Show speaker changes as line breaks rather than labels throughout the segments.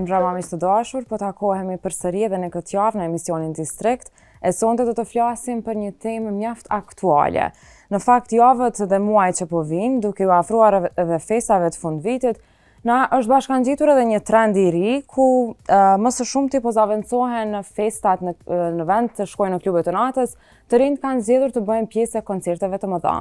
Mirëmbrëma miq të dashur, po takohemi përsëri edhe në këtë javë në emisionin Distrikt. E sonte do të flasim për një temë mjaft aktuale. Në fakt, javët dhe muajt që po vinë, duke u afruar edhe festave të fundvitit, na është bashkangjitur edhe një trend i ri, ku më së shumti po zaventsohen festat në vend të shkojnë në klube të natës, të rinjt kanë zgjedhur të bëjnë pjesë e koncerteve të mëdha.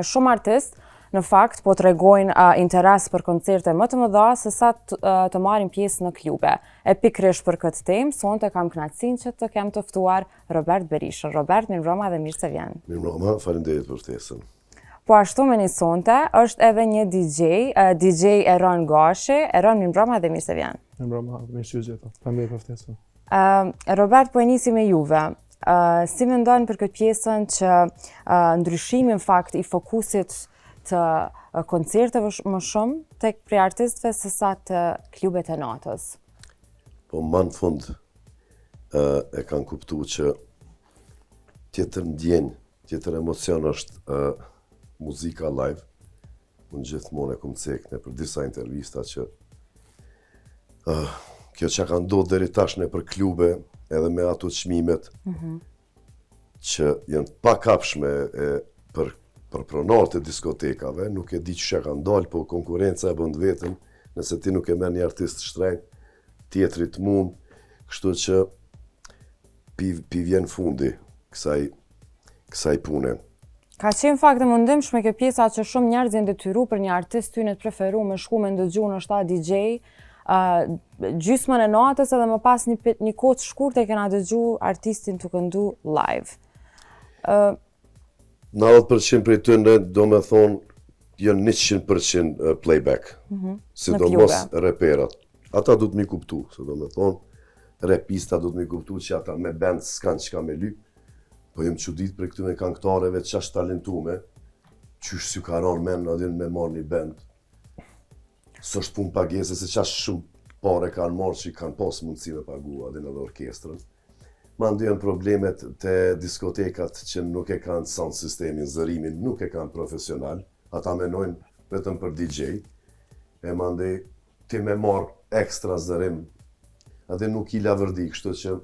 Shumë artistë në fakt po tregojnë interes për koncerte më të mëdha se sa të marrin pjesë në klube. E pikërisht për këtë temë, sonte kam kënaqësinë që të kem të ftuar Robert Berishën. Robert, mirëmbrëma dhe mirë se vjen.
Mirëmbrëma, faleminderit për ftesën.
Po ashtu me një sonte, është edhe një DJ Eron Gashi. Eron, mirëmbrëma dhe mirë se vjen.
Mirëmbrëma, mirë se vjen. Faleminderit për ftesën.
Robert, po e nisi me juve. Si mendon për këtë pjesën që ndryshimi në fakt i fokusit të koncerteve më shumë tek prej artistëve se sa të klubet e natës?
Po më në fund e kanë kuptuar që tjetër ndjenjë, tjetër emocion është muzika live. Unë gjithmonë e kom cekne për disa intervista që kjo që ka ndodhur deri tash në për klube edhe me ato çmimet që janë pa kapshme për pronarët e diskotekave, nuk e di që ka ndalë, po konkurenca e bën vetën, nëse ti nuk e merr një artist shtrenjtë, tjetrit mund, kështu që pi vjen fundi kësaj pune.
Ka qenë fakt e mundimshme kjo pjesa që shumë njerëz janë detyruar për një artist tyne të preferuar me shku me ndëgju në shtat DJ, gjysmën e natës edhe më pas një kohë të shkurtë e kena dëgju artistin të këndu live.
90% prej tyre do me thonë janë 100% playback, sidomos reperat. Ata du të mi kuptu, se do me thonë repista du të mi kuptu që ata me band s'kan qka me lyp, po jem çudit për këtyre këngëtarëve që është talentume, qysh si ka rarë men adin me marrë një band. S'është punë pagese, se qash shumë pare kanë marrë që kanë pas mundësi me pagu adin edhe orkestrën. Ma ndjen problemet të diskotekat që nuk e kanë sound sistemin, zërimin, nuk e kanë profesional, ata menojnë vetëm për DJ, e ma ndej ti me marrë ekstra zërim, edhe nuk i lavërdi, kështu që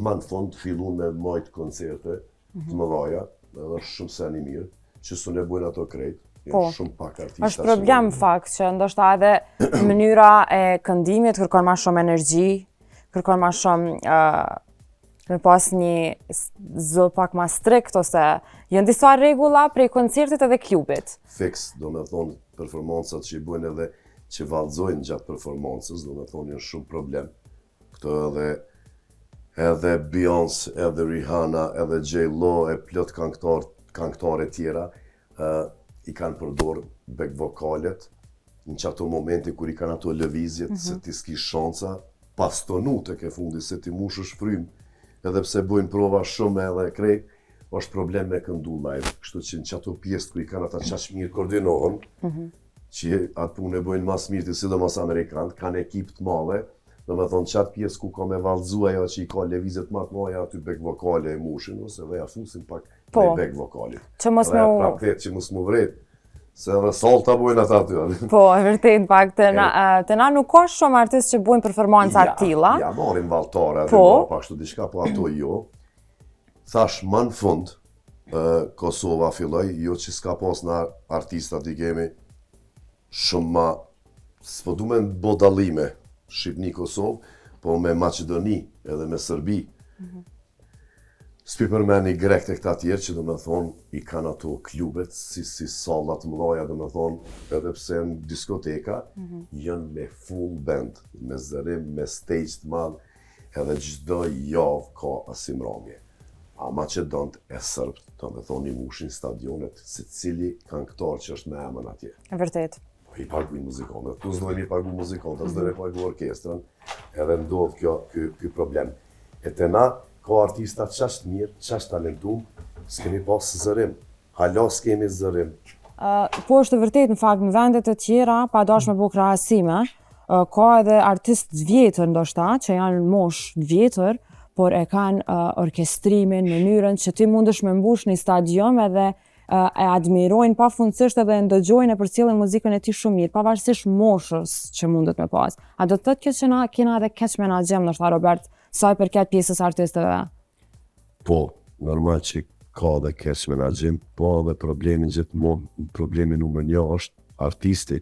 ma në fond fillu me majtë koncerte të mëdhaja, edhe është shumë sen i mirë, që su ne bujnë ato krejt, shumë pak artista.
Është problem fakt që ndoshta edhe mënyra e këndimit kërkon ma shumë energji, kërkon ma shumë me pas një zë pak ma strikt, ose janë disa rregulla prej koncertit edhe klubit.
Fix, do me thonë, performancat që i bujnë edhe që vallëzojnë gjatë performancës, do me thonë janë shumë problem. Këto edhe Beyoncé, edhe Rihanna, edhe J-Lo, e plot këngëtare tjera, i kanë përdorë back vokalet në qato momenti kur i kanë ato lëvizjet, se ti s'ki shanca, pas tonu të ke fundi, se ti mush është frymë, edhe pse bojnë prova shumë edhe krejt, është problem me këndu live. Kështu që në qato pjesë ku i kanë ata qaq mirë koordinohen, që atë punë e bojnë mas mirë të sidomos amerikanë, kanë ekip të madhe, dhe me thonë qatë pjesë ku ka me vallëzu ajo që i ka levizet ma të maja aty back vokale e mushin, ose dhe ja fusin pak me back vokalit.
Që mos me u...
Pra këtë që mos mu vret, se edhe salta bojnë ata aty.
Po, e vërtet pak, të na nuk ka shumë artistë që bojnë performanca tilla.
Ja, marim valtare, edhe ma pashtu diçka, po ato jo. Thash, më në fund, Kosova filloj, jo që s'ka pas në artistat i kemi shumë ma, s'po du me bo dallime, Shqipni-Kosovë, po me Maqedoni edhe me Sërbi. S'pi përmeni grek të këta tjerë që do me thonë i kanë ato klubet, si sallat mëdhaja do me thonë, edhe pse në diskoteka, janë me full band, me zërim, me stage të madh, edhe çdo javë ka asimramje. A Maqedont e Sërbët, do me thonë i mushin stadionet, se cili këngëtar që është me emën atje.
E vërtet.
I paguj muzikantët, tu s'dojnë i pagu muzikantët, s'dojnë i pagu orkestrën, edhe ndodh ky problem. E të na, ka artista qashtë mirë, qashtë talentum, s'kemi pas zërim. Hala s'kemi zërim.
Po është vërtet në fakt në vendet e tjera, pa dash me bo krahasime, ka edhe artist vjetër ndoshta, që janë mosh vjetër, por e kanë orkestrimin, mënyrën që ti mundesh me mbush një stadium edhe e admirojnë pafundësisht edhe e ndëgjojnë e përcjellin muzikën e tij shumë mirë, pavarësisht moshës që mundet me pas. A do të thotë kjo që na kena edhe keq menaxhem ndoshta Robert, sa i përket pjesës artistëve?
Po, normal që ka dhe keq menaxhem, po dhe problemi numër 1 është artisti,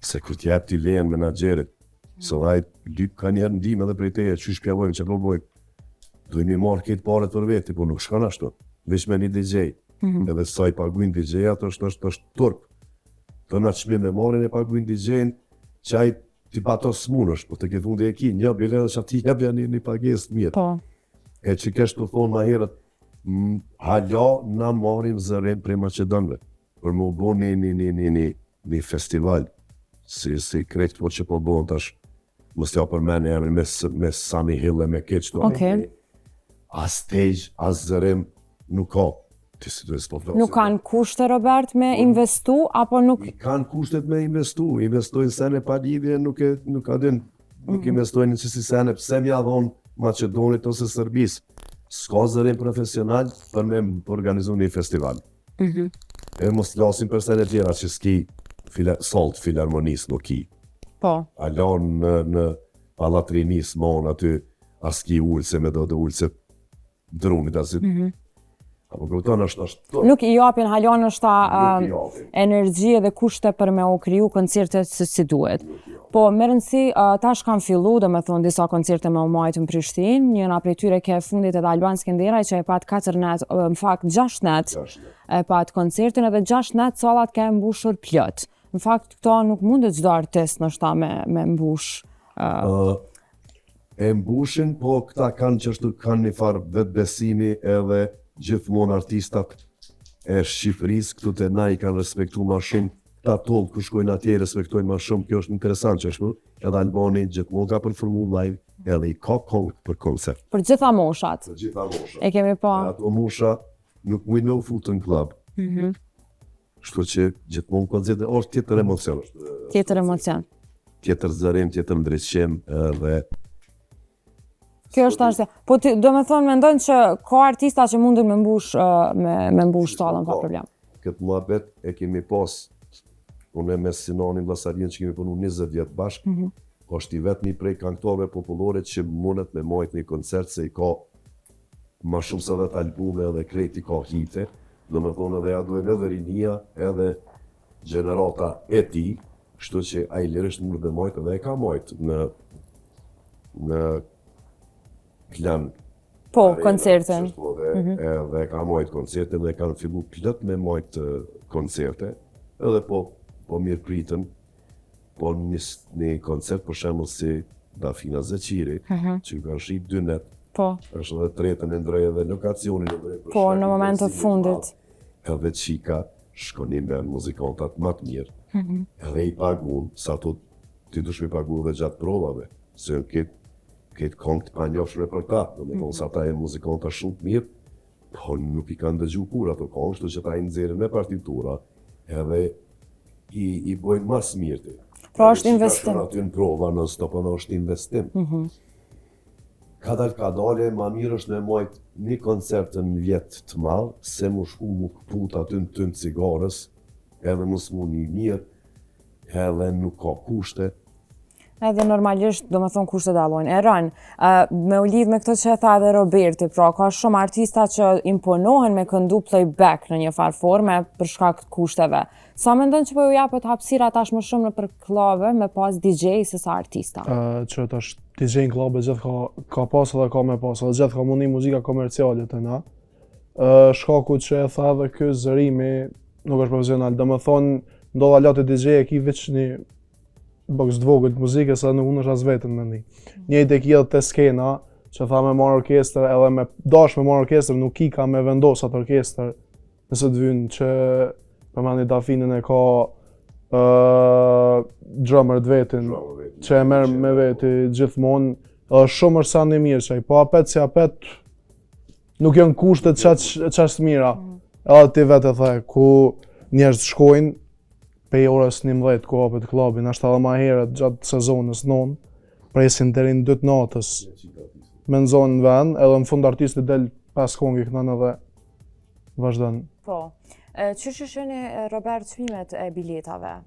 se kur t'jep t'i lejen menaxherit, se ai ka njerë ndihmë edhe prej teje, që shpjavojmë që po bojmë. Duhet mi marrë këtë paret për veti, po nuk shkon ashtu, veç me një DJ. Edhe sa i paguin DJ-at është turp. Të na çmim me marrin e paguin DJ-n, që ai ti patos smunësh, po të këtë fundi e ki, një bile dhe që ati jepja një pagesë mirë.
Po.
E që kesh të thonë ma herët, hala na marrim zërim prej Maqedonëve, për më bo një festival, si krejt po që po bo tash, mos t'ja përmeni emrin me Sami Hill e me këtë qëto.
Okay.
As stage, as zërim, nuk ka.
Nuk kanë kushte, Robert, me investu, apo nuk...
Kanë kushtet me investojnë sene pa lidhje, nuk investojnë në qësi sene, pse mja dhonë Maqedonit ose Serbis. S'ka zërim profesional për me organizu një festival. E mos t'lasim për sene tjera që s'ki salt filharmonis nuk ki.
Po.
A lanë në palatrinis mon aty, as ki ullëse me do të ullëse drunit asit. Apo këpëton është...
Nuk i japin halon është energji dhe kushte për me u kriju koncertet si duhet. Po, me rëndësi, tash kanë fillu, dhe me thonë, disa koncerte me u majtë në Prishtinë, njëna prej tyre ke fundit edhe Alban Skenderaj, që e pat 4 net, në fakt 6 net, e pat koncertin edhe 6 net salat ke mbushur plot. Në fakt, këto nuk mundet çdo artist nështë me mbush.
E mbushin, po këta kanë një farë vetë besimi edhe gjithmonë artistat e Shqipërisë, këtu të na i kanë respektu ma shumë, ta tollë ku shkojnë atje respektojnë ma shumë, kjo është interesant që është, edhe Albani gjithmonë ka përformu live, edhe i ka kongë për koncert.
Për gjitha moshat.
Për gjitha moshat.
E kemi pa.
Ato mosha nuk mujnë me u futë në klub. Shtu që gjithmonë koncert është tjetër emocion.
Tjetër emocion.
Tjetër zërim, tjetër ndryshim, edhe
kjo është ashtë. Po do me thonë, mendojnë që ka artista që mundin me mbush sallën pa problem.
Këtë muhabet e kemi pas, unë me Sinanin Vllasarin që kemi punu 20 vjetë bashkë, është i vetë një prej këngëtarëve popullore që mundet me majtë një koncert se i ka ma shumë se vetë albume dhe krejt i ka hite, do me thonë edhe ja duhet edhe rinia edhe generata e ti, shtu që a i lirisht mund dhe majtë edhe e ka majtë në Klan.
Po, koncertin.
Dhe ka majtë koncertin dhe kanë fillu plët me majtë koncerte, edhe po mirë pritën, po një koncert për shembull si Dafina Zeqiri, që kanë shqip 2 net, është edhe tretën e ndrej edhe lokacionin e ndrej për
po, në moment të fundit.
Edhe qika shkonin me muzikantat më të mirë, edhe i pagun, sa ti dush me pagu dhe gjatë provave, se këtë kongë të panjofshme për ta, do me thonë sa ta e muzikanta shumë të mirë, po nuk i kanë dëgju kur ato kongë, shtu që ta i nxjerrin me partitura, edhe i bojnë mas mirë.
Pra është investim.
Që aty në prova në stopën është investim. Ka dalë, ma mirë është me majtë një koncert në vjetë të malë, se mu shku mu këput aty në tënë cigarës, edhe mu s'mu një mirë, edhe nuk ka kushte.
Edhe normalisht, do me thonë kushte dalojnë. Me u lidh me këto që e tha edhe Roberti, pra ka shumë artista që imponohen me këndu playback në një farë forme për shkak të kushteve. Sa mendon që po ju japet hapësira tash më shumë në për klube me pas DJ se sa artista?
Që tash DJ në klube gjithë ka pas edhe ka me pas, edhe gjithë ka mundi muzika komerciale të na. Shkaku që e tha edhe ky zërimi nuk është profesional, do me thonë ndodha latë DJ e ki veç një box të vogël të muzike, sa nuk unë është as vetën me një. Njëjtë e ki edhe të skena, që tha me marrë orkestër, edhe me dash me marrë orkestër, nuk i ka me vendos atë orkestër, nëse të vynë që përmeni Dafinën e ka drummer të vetin, që e merë me veti gjithmonë, edhe shumë është sa një mirë që po apet si apet, nuk janë kushtet qashtë mira. Edhe ti vetë e the, ku njerëz shkojnë, pej orës 11 ku hapet klubin, ashtë edhe ma herët gjatë sezonës non, presin deri në 2 natës me në zonë në vend, edhe në fund artisti del 5 kongi kënan edhe vazhdan.
Po. Qysh shihni Robert çmimet e biletave?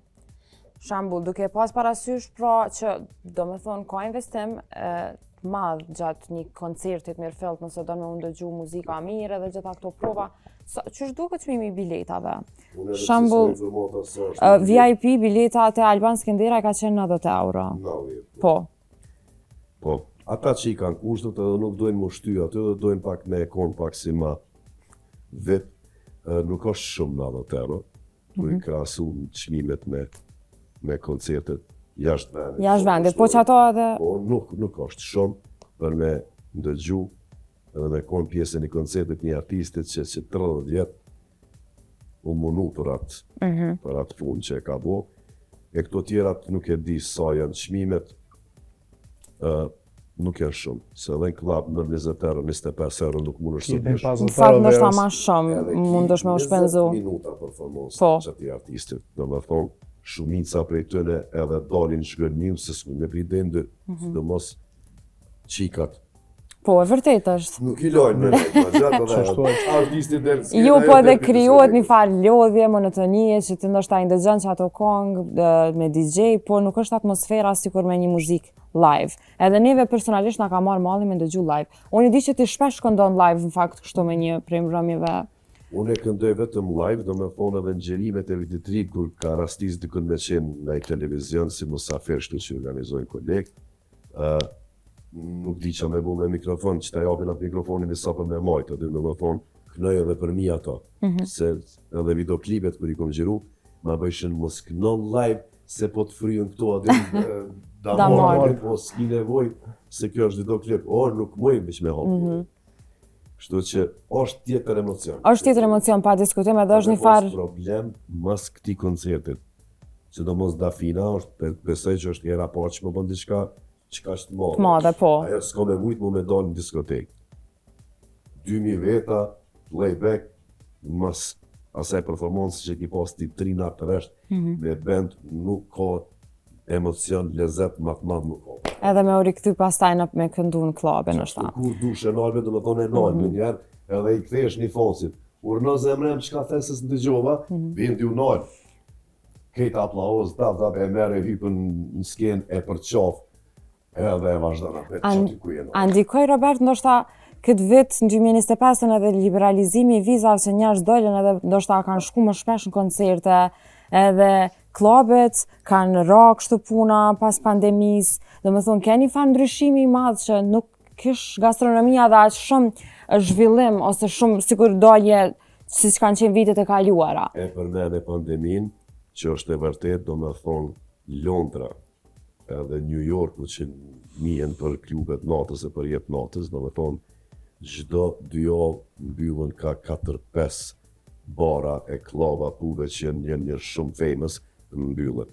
Shembull, duke pas parasysh pra që domethënë ka investim madh gjatë një koncertit mirëfillt nëse do me ndëgju muzika mirë edhe gjitha këto prova. Qysh duket çmimi i biletave? Shembull, VIP bileta te Alban Skëndera ka qenë 90 euro. Po.
Po, ata që i kanë kushtet edhe nuk dojnë më shty aty dhe dojnë pak me kon pak si ma vet, nuk është shumë 90 euro, kur i krahasu çmimet me koncertet jashtë vendit.
Jashtë vendit, po që ato edhe...
Po, nuk është shumë për me ndëgju edhe me kon pjesën e koncertit një artistit që 30 vjet u munu për atë punë që e ka bo. E këto tjerat nuk e di sa janë çmimet, nuk janë shumë, se edhe në klub në 20 euro, 25 euro nuk mund është
Në
Në fakt ndoshta ma shumë mund është me u shpenzu.
20 minuta performancë
Po.
që ati artistit, do me thonë, shumica prej tëne edhe dalin shgërnim se s'ku me pritende, dhe mos qikat.
Po, e vërtet është.
Nuk i lojnë me gjatë dhe artistit dhe
Jo, po edhe krijohet një farë lodhje, monotonie, që ti ndoshta i ndëgjon që ato këngë me DJ, po nuk është atmosfera sikur me një muzikë live. Edhe neve personalisht na ka marrë malli me ndëgju live. Unë e di që ti shpesh këndon live në fakt kështu me një prej mbrëmjeve.
Unë e këndoj vetëm live, do me thonë edhe në gjerimet e vitit ri, kur ka rastis dikën me qenë nga i televizion, si musafir shtu që organizojnë kolegë. Nuk di që me bu me mikrofon, që ta japin atë mikrofonin e sapën me majtë, dhe do me thonë, kënoj edhe për mi ato. Se edhe videoklipet kër i kom gjeru, ma bëjshën mos kënon live, se po të fryën këto atë da marrë, po s'ki nevoj, se kjo është videoklip, nuk mojnë veç me hapë. Kështu që është tjetër emocion.
Është tjetër emocion, pa diskutim, edhe është një farë...
Është problem mas këti koncertit. Që do mos Dafina, besoj që është hera parë që më bën diçka që ka është madhe.
Madhe, po.
Ajo s'ka me mujtë me dalë në diskotekë. 2000 veta, playback, mas asaj performancë që ki pas ti 3 natë të resht, me band nuk ka emocion, lezet, matë madhë nuk ka.
Edhe me u rikthy pastaj me këndu në klubin është ta.
Kur dush e nalme, do me thonë e nalme njerë, edhe i kthesh një fonsit. Urno zemrem që ka thesës në dëgjova, bindi u nalë. Kejtë aplauz, e mere hypën në skenë e për qafë, edhe e vazhdojnë apet që t'i ku jenë.
Andikoj, Robert, ndoshta këtë vit në 2025 edhe liberalizimi i vizave që njerëz dolën edhe ndoshta kanë shku më shpesh në koncerte, edhe klubet kanë ra kështu puna pas pandemisë, dhe më thonë, keni fa ndryshimi i madh që nuk kish gastronomia dhe aq shumë zhvillim ose shumë sikur dalje siç kanë qenë vitet e kaluara.
E përmend e pandemin, që është e vërtet, do me thonë, Londra edhe New York, që njihen për klubet natës e për jetë natës, do me thonë, çdo 2 javë mbyllën ka 4-5 bara e klaba puve që janë një shumë famous, mbyllën.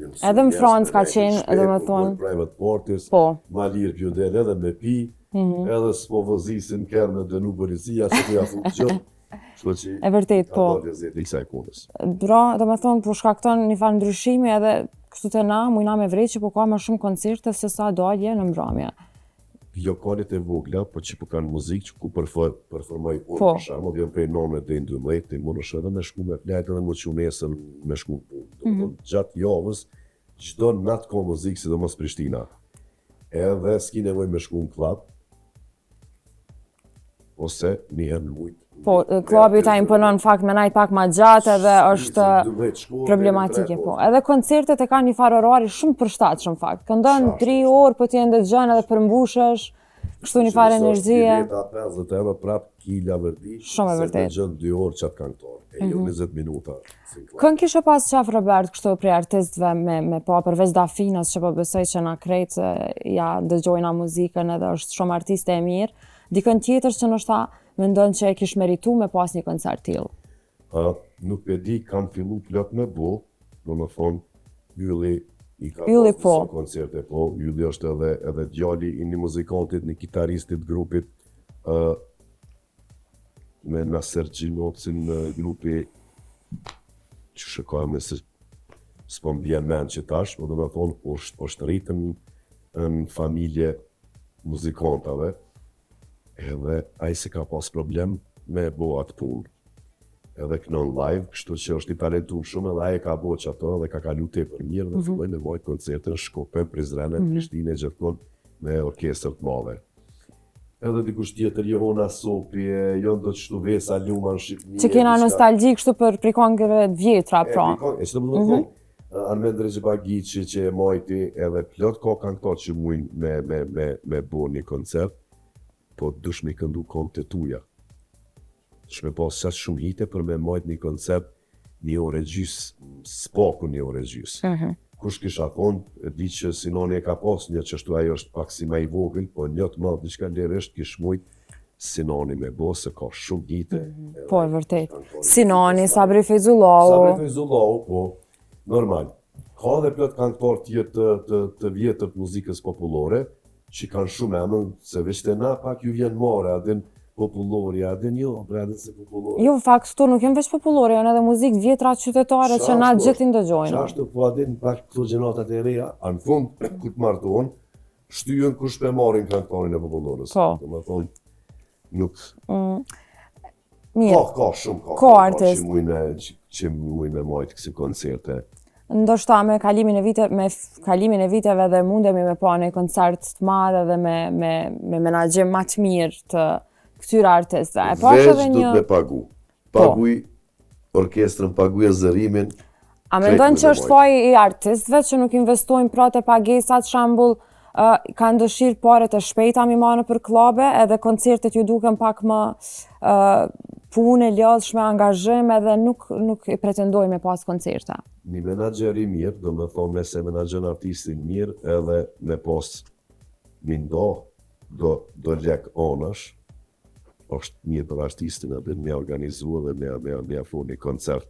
Edhe në Francë ka qenë, do me thonë,
private parties,
po.
ma lirë kjo del edhe me pi, edhe s'po vëzisin kërë me dënu policia, që të jafu të gjëmë.
E vërtet, po. Bra, do me thonë, po shkakton një farë ndryshimi edhe kështu të na, mujna me vrejt që po ka më shumë koncerte se sa dalje në mbrëmje.
Lokalet e vogla, po që po kanë muzikë që ku performoj unë, për shamo, vjen prej 9 dhe 12, të mund është edhe me shku me fletë edhe më që nesën me shku punë. Gjatë javës, çdo natë ka muzikë, sidomos Prishtina. Edhe s'ki nevoj me shku në klub, ose njëherë në mujtë.
Po, klubi ta imponon në fakt me najt pak ma gjatë edhe është problematike, po. Edhe koncertet e ka një farë orari shumë përshtatshëm fakt. Këndon 3 orë, po ti ndëgjon edhe përmbushesh, kështu një farë energjie.
Bileta 50 euro prap kila vërdi,
shumë e vërtet.
Se ndëgjon 2 orë qatë këngëtor, e jo 20 minuta.
Kënë kishe pas qaf, Robert, kështu prej artistëve me po përveç Dafinas, që po besoj që na krejt ja ndëgjojna muzikën edhe është shumë artiste e mirë, dikën tjetër që nështë mendon që e kish meritu me pas një koncert tillë?
Nuk e di, kam fillu plot me bo, do me thonë, Ylli i ka
Ylli,
pas disa koncerte, po, Ylli është edhe djali i një muzikantit, një kitaristit grupit, me Naser Gjinocin në grupi, që shëkojme se s'po m'bjen men që tash, po do me thonë, është rritën në familje muzikantave, edhe ai se ka pas problem me bo atë punë. edhe kënon live, kështu që është i talentuar shumë edhe ai ka bo që ato dhe ka kalu tepër mirë dhe filloi me vojt koncerte në Shkope, Prizren, Prishtinë, gjithmonë me orkestër të madhe. Edhe dikush tjetër, Johona Sopi, Jon do të shtu Vesa Luma në Shqipëni.
Që kena nostalgji kështu për këngëve të vjetra, pra.
E që të më thonë, Armend Rexhebagiçi që e mojti edhe plot ko kanë këto që mujnë me bo një koncert, po dush me këndu këngët e tuja. Shme pas qatë shumë hite për me mojt një koncert një ore gjys, s'paku një ore gjys. Kush kisha thonë, di që Sinoni e ka pas një qështu ajo është pak si ma i vogël, po një të madhë diçka lirisht kish mujt Sinoni me bo, se ka shumë hite.
Po, e vërtet. Sinoni, Sabri Fejzullahu.
Sabri Fejzullahu, po, normal. Ka dhe plot këngëtar tjerë të vjetër të muzikës popullore, që kanë shumë emën, se veçte na pak ju vjen more, adin popullori, adin jo, adin se popullori.
Jo, fakt, këto nuk jenë veç popullore, janë edhe muzikë vjetra qytetare që na gjithë ndëgjojnë.
Qashtu, po adin pak këto gjenatat e reja, anë fund, ku të martohen, shtyjen kush pe marrin këngëtarin e popullorës.
Po.
Do me thonë, nuk...
Mirë.
Ka shumë,
Ka artist.
që mujnë me majtë kësi koncerte.
Ndoshta me kalimin e viteve dhe mundemi me pa një koncert të madh dhe me menaxhim më të mirë të këtyre artistëve.
Veç du të me pagu. Paguj orkestrën, paguj zërimin.
A mendon që është faji i artistëve që nuk investojnë pra te pagesat, shembull, kanë dëshirë pare të shpejta mi marrë për klabe, edhe koncertet ju duken pak më punë e lodhshme, angazhim, edhe nuk i pretendojnë me pas koncerte.
Një menaxher i mirë, do me thonë nëse menaxhen artistin mirë, edhe me pas mindo, do lek anash, është mirë për artistin edhe me organizu dhe me afru një koncert.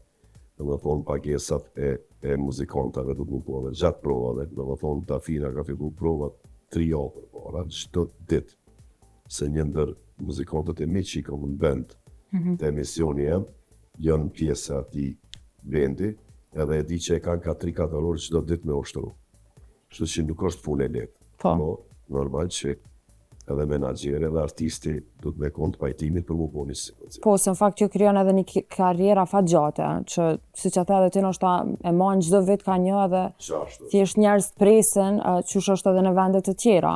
Do me thonë pagesat e muzikantave do të më po dhe gjatë provave, do me thonë Tafina ka fillu provat 3 javë për para, çdo ditë. Se një ndër muzikantët e mi që i kam në bend të emisioni jem, janë pjesë ati vendi, edhe e di që e kanë 3-4 orë çdo ditë me ushtru. Kështu që nuk është punë e lehtë. Po, normal që edhe menaxheri edhe artisti du të me konë të pajtimit për mu po një si koncert.
Po, se në fakt ju krijon edhe një karriera fatgjate, që si që the edhe ti nështë e manë çdo vit ka një edhe thjesht njerëz të presin, qysh është edhe në vendet të tjera.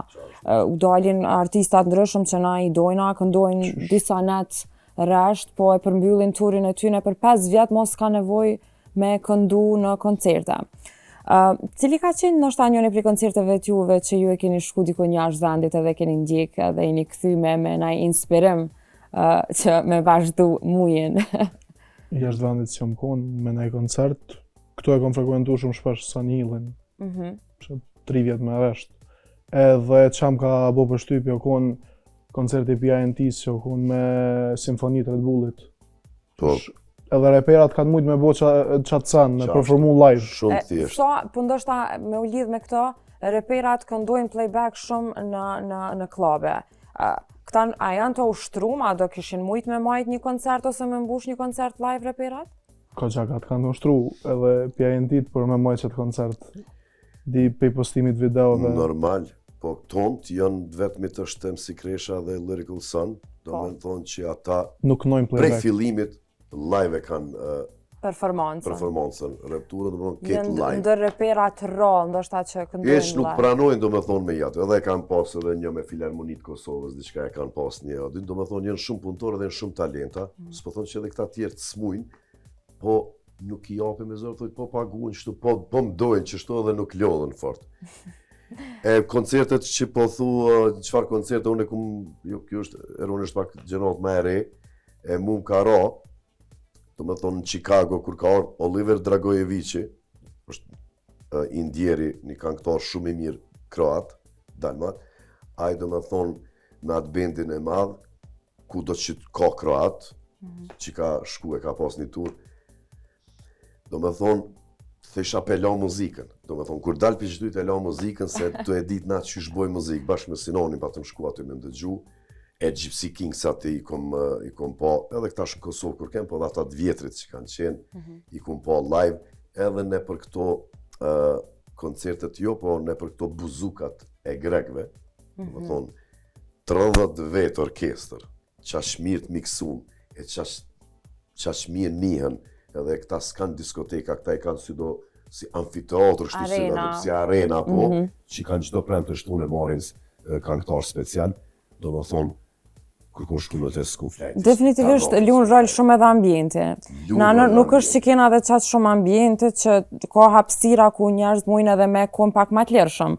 U dalin artistat ndryshëm që na i dojna, këndojnë disa net resht, po e përmbyllin turin e tyne për 5 vjet mos ka nevojë me këndu në koncerte. Cili ka qenë ndoshta njëri prej koncerteve të juve që ju e keni shku diku jashtë vendit edhe keni ndjek edhe jeni kthy me ndaj inspirim që me vazhdu mujin?
Jashtë vendit që më konë me ndaj koncert, këtu e kom frekuentu shumë shpesh Sun Hillin, që 3 vjet me resht. Edhe çam ka bo përshtypje, o konë koncerti PINT-s që o konë me Simfonitë Red Bullit.
Po.
Edhe reperat kanë mujtë me bo qatë sen, me performu live.
Shumë thjesht.
Po ndoshta me u lidh me këto, reperat këndojnë playback shumë në klabe. Këta a janë të ushtrum, a do kishin mujtë me majt një koncert ose me mbush një koncert live reperat?
Ka qakat kanë të ushtru edhe PINT për me majt qëtë koncert. Di pej postimit video dhe...
Normal, po tonë janë vetëmit është MC Kresha dhe Lyrical Sun, do me thonë që ata
nuk knojnë
prej
playback.
fillimit live e kanë
Performancën.
Repturën do me thonë ketë live.
Ndër reperat rol, ndoshta që këndojnë
Esh nuk pranojnë do me thonë me jatë, edhe e kanë pas edhe një me Filharmonitë Kosovës, diçka e kanë pas një adin, do me thonë janë shumë punëtorë dhe janë shumë talenta, s'po thonë që edhe këta tjerë të smujnë, po nuk i japin me zërë, thojtë po paguën qështu, po mdojnë qështu edhe nuk lodhen fort. Koncertet që po thu, qëfar koncerte, unë e kum, jo kjo është, unë është pak gjenat më e re, mu më ka ra, do me thonë në Chicago, kur ka orë Oliver Dragojevici, është indjeri, një këngëtar shumë i mirë, kroat, dalmat, ai do me thonë me atë bendin e madhë, ku do që ka kroat, që ka shku e ka pas një tur, do me thonë, thesha pe la muzikën, do me thonë, kur dalë për qëtujt e la muzikën, se të e dit na që shboj muzikë, bashkë me Sinonin, pa të më shku aty me ndëgju, e Gypsy Kings aty i kom pa, edhe këta shë në Kosovë kur kem, po dhe ata të vjetrit që kanë qenë, i kom pa live, edhe ne për këto koncertet jo, po ne për këto buzukat e grekve, më thonë, 30 vetë orkestër, qash mirë të miksun, e qash qaq mirë nihen, edhe këta s'kan diskoteka, këta i kanë si amfiteatr, si arena, po, që kanë çdo premte të shtunë marrin këngëtar special, do të thonë kërkon shkullët e s'ku flejtë.
Definitivisht luan rol shumë edhe ambienti. Nuk është që kena edhe qatë shumë ambienti që ka hapësira ku njerëz mujnë edhe me kon pak ma të lirshëm.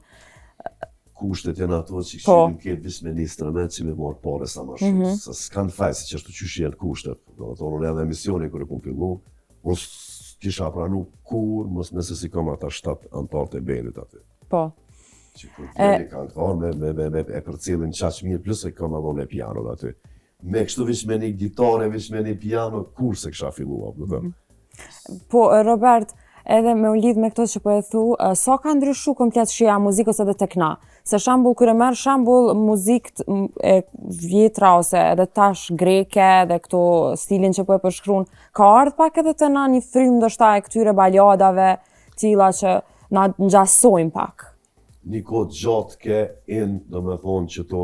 Kushtet janë ato që këshirin këtë visë me një instrument që me marrë pare sa ma shumë. Se s'kanë fajtë si që është të qyshi janë kushtet. Do të thonë, unë edhe emisioni kërë kom fillu, unë kisha pranu kur, mos nëse si kom ata 7 antarët e bendit aty.
Po.
Që kur t'jeni këngëtar me e për cilin qaq mirë, plus e kom edhe në piano aty. Me kështu vish me një gitare, vish me një piano, kur se kësha fillu,
Po, Robert, edhe me u lidh me këto që po e thu, sa ka ndryshu komplet shija muzikës edhe tek na? Se shembull, kur e merr shembull muzikë e vjetra ose edhe tash greke dhe këto stilin që po e përshkruan, ka ardhur pak edhe te na një frym ndoshta e këtyre baladave, tilla që na ngjasojnë pak.
Një kohë gjatë ke do me thonë që to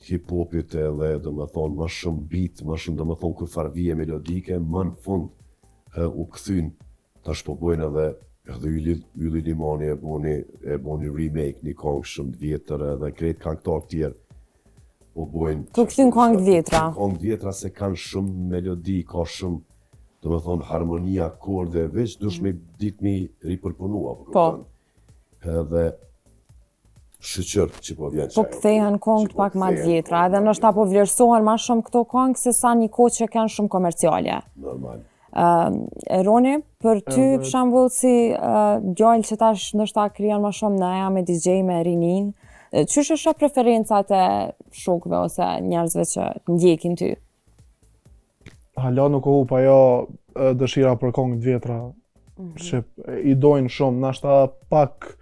hip-hopit edhe do me thonë ma shumë beat, ma shumë do me thonë kur farvije melodike, më në fund u këthyn, tash po bojnë edhe Ylli Limani e boni remake një kongë shumë të vjetër edhe krejt këngëtar tjerë po bojnë.
Tu këthyn kongë të vjetra?
Kongë të vjetra se kanë shumë melodi, ka shumë do me thonë harmonia, akorde, veç dush me ditë mi ripërpunua.
Po.
Edhe shqyqër që po vjen qaj.
Po kthehen kongët pak ma të vjetra, edhe nështë po vlerësohen ma shumë këto kongë se sa një kohë që kanë shumë komerciale.
Normal.
Roni, për ty për shembull si djalë që tash nështë krijon ma shumë naja me DJ me rinin, qysh është preferencat e shokëve ose njerëzve që ndjekin ty?
Hala nuk u pa jo dëshira për kongë të vjetra, që i dojnë shumë, nashta pak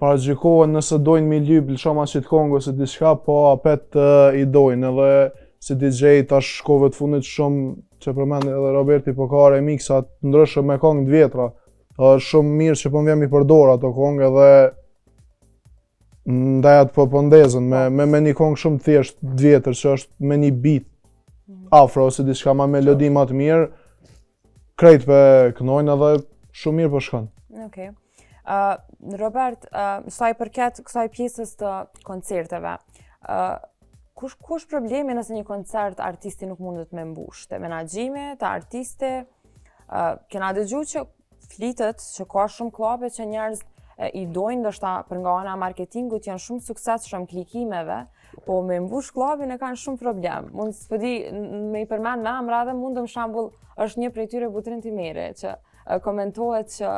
paragjikohen nëse dojnë mi lyp lëshoma qitë kongë ose diçka, po apet i dojnë, edhe si DJ tash shkove të fundit shumë, që përmend edhe Roberti, po ka remixat ndryshëm me kongë të vjetra, është shumë mirë që po m'vjem i përdor ato kongë edhe ndajat po ndezën me një kongë shumë thjesht të vjetër që është me një beat afro ose diçka ma melodi ma të mirë, krejt për kënojnë edhe shumë mirë për shkon.
Okej. Robert, sa i përket kësaj pjesës të koncerteve, kush problemi nëse një koncert artisti nuk mundet me mbush? Te menaxhimi, te artisti, kena dëgju që flitet që ka shumë klabe që njerëz i dojnë ndoshta për nga ana marketingut janë shumë suksesshëm klikimeve, po me mbush klubin e kanë shumë problem. Mund s'po di me i përmend me emra dhe mundëm shembull është një prej tyre Butrin Timeri që komentohet që